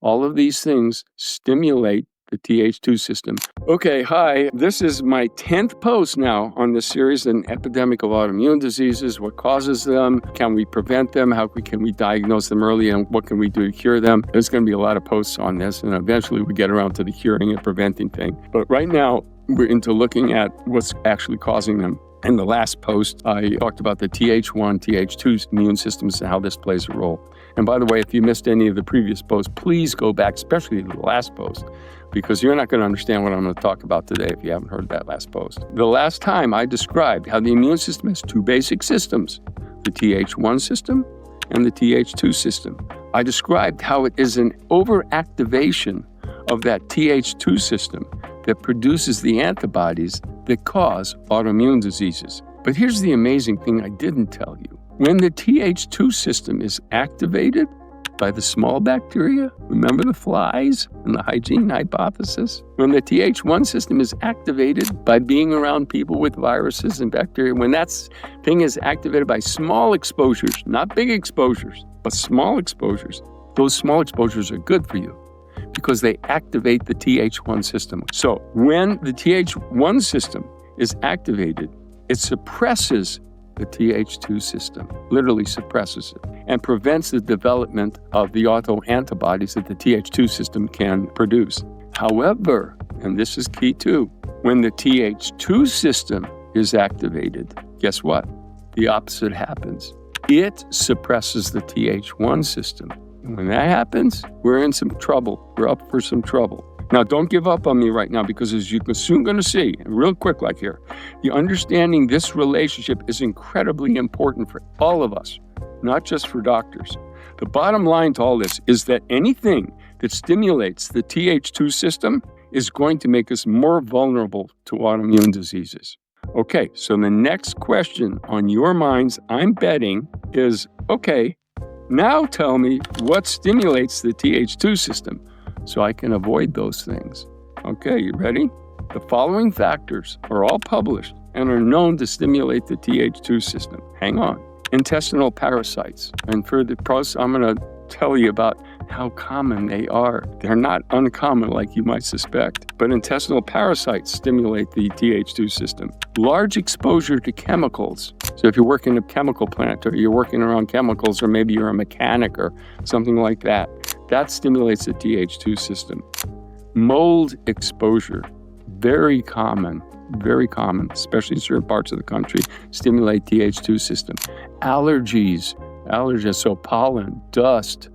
All of these things stimulate the TH2 system. Okay, hi. This is my 10th post now on this series, An Epidemic of Autoimmune Diseases. What causes them? Can we prevent them? How can we diagnose them early? And what can we do to cure them? There's going to be a lot of posts on this, and eventually we get around to the curing and preventing thing. But right now, we're into looking at what's actually causing them. In the last post, I talked about the TH1, TH2 immune systems and how this plays a role. And by the way, if you missed any of the previous posts, please go back, especially the last post, because you're not going to understand what I'm going to talk about today if you haven't heard that last post. The last time I described how the immune system has two basic systems, the TH1 system and the TH2 system. I described how it is an overactivation of that TH2 system that produces the antibodies that cause autoimmune diseases. But here's the amazing thing I didn't tell you. When the TH2 system is activated by the small bacteria, remember the flies and the hygiene hypothesis? When the TH1 system is activated by being around people with viruses and bacteria, when that thing is activated by small exposures, not big exposures, but small exposures, those small exposures are good for you because they activate the TH1 system. So when the TH1 system is activated, it suppresses the TH2 system, literally suppresses it, and prevents the development of the autoantibodies that the TH2 system can produce. However, and this is key too, when the TH2 system is activated, guess what? The opposite happens. It suppresses the TH1 system. And when that happens, we're in some trouble. We're up for some trouble. Now, don't give up on me right now, because as you're soon going to see, and real quick like here, the understanding this relationship is incredibly important for all of us, not just for doctors. The bottom line to all this is that anything that stimulates the TH2 system is going to make us more vulnerable to autoimmune diseases. Okay, so the next question on your minds, I'm betting, is, okay, now tell me what stimulates the TH2 system, so I can avoid those things. Okay, you ready? The following factors are all published and are known to stimulate the TH2 system. Hang on. Intestinal parasites. And for the process, I'm going to tell you about how common they are. They're not uncommon like you might suspect, but intestinal parasites stimulate the TH2 system. Large exposure to chemicals. So if you're working in a chemical plant, or you're working around chemicals, or maybe you're a mechanic or something like that, that stimulates the TH2 system. Mold exposure, very common, especially in certain parts of the country, stimulate TH2 system. Allergies, so pollen, dust,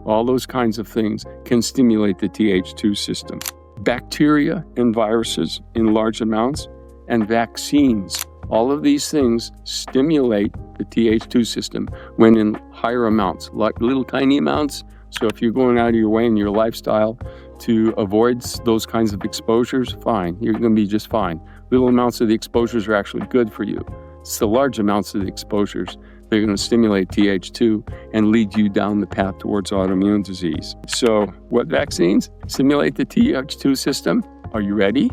all those kinds of things can stimulate the TH2 system. Bacteria and viruses in large amounts, and vaccines. All of these things stimulate the TH2 system when in higher amounts, like little tiny amounts. So if you're going out of your way in your lifestyle to avoid those kinds of exposures, fine, you're going to be just fine. Little amounts of the exposures are actually good for you. It's the large amounts of the exposures that are going to stimulate TH2 and lead you down the path towards autoimmune disease. So what vaccines stimulate the TH2 system? Are you ready?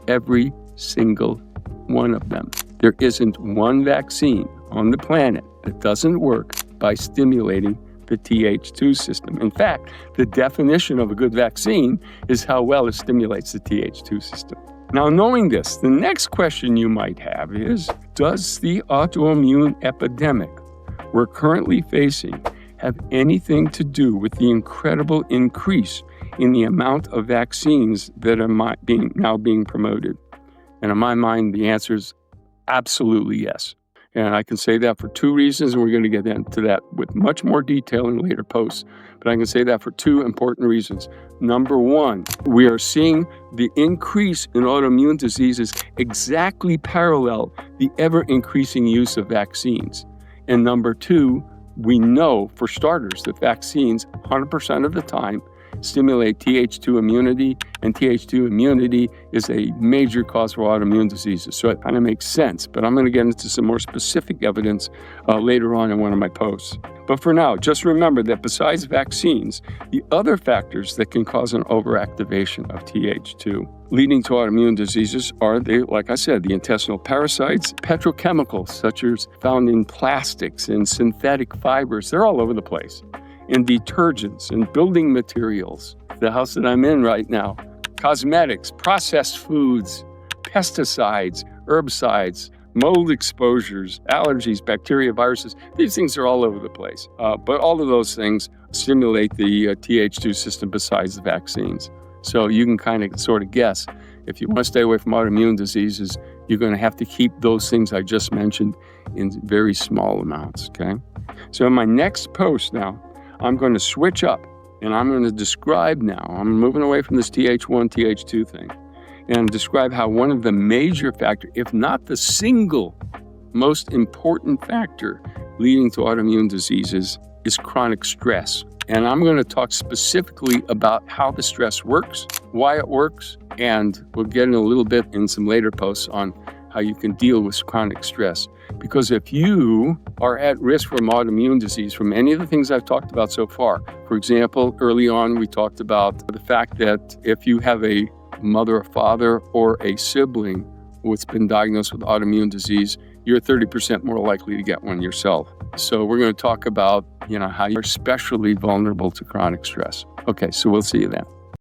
Every single one of them. There isn't one vaccine on the planet that doesn't work by stimulating the TH2 system. In fact, the definition of a good vaccine is how well it stimulates the TH2 system. Now, knowing this, the next question you might have is, does the autoimmune epidemic we're currently facing have anything to do with the incredible increase in the amount of vaccines that are now being promoted? And in my mind, the answer is absolutely yes. And I can say that for two reasons, and we're going to get into that with much more detail in later posts. But I can say that for two important reasons. Number one, we are seeing the increase in autoimmune diseases exactly parallel the ever-increasing use of vaccines. And number two, we know, for starters, that vaccines 100% of the time stimulate TH2 immunity, and TH2 immunity is a major cause for autoimmune diseases. So it kind of makes sense, but I'm going to get into some more specific evidence later on in one of my posts. But for now, just remember that besides vaccines, the other factors that can cause an overactivation of TH2 leading to autoimmune diseases are, like I said, the intestinal parasites, petrochemicals such as found in plastics and synthetic fibers. They're all over the place. in detergents and building materials, the house that I'm in right now, cosmetics, processed foods, pesticides, herbicides, mold exposures, allergies, bacteria, viruses. These things are all over the place. But all of those things stimulate the TH2 system besides the vaccines. So you can kind of sort of guess, if you want to stay away from autoimmune diseases, you're going to have to keep those things I just mentioned in very small amounts, okay? So in my next post now, I'm going to switch up and I'm going to describe now, I'm moving away from this TH1, TH2 thing, and describe how one of the major factors, if not the single most important factor leading to autoimmune diseases, is chronic stress. And I'm going to talk specifically about how the stress works, why it works, and we'll get in a little bit in some later posts on how you can deal with chronic stress. Because if you are at risk from autoimmune disease from any of the things I've talked about so far, for example, early on we talked about the fact that if you have a mother or father or a sibling who's been diagnosed with autoimmune disease, you're 30% more likely to get one yourself. So we're going to talk about, how you're especially vulnerable to chronic stress. Okay, so we'll see you then.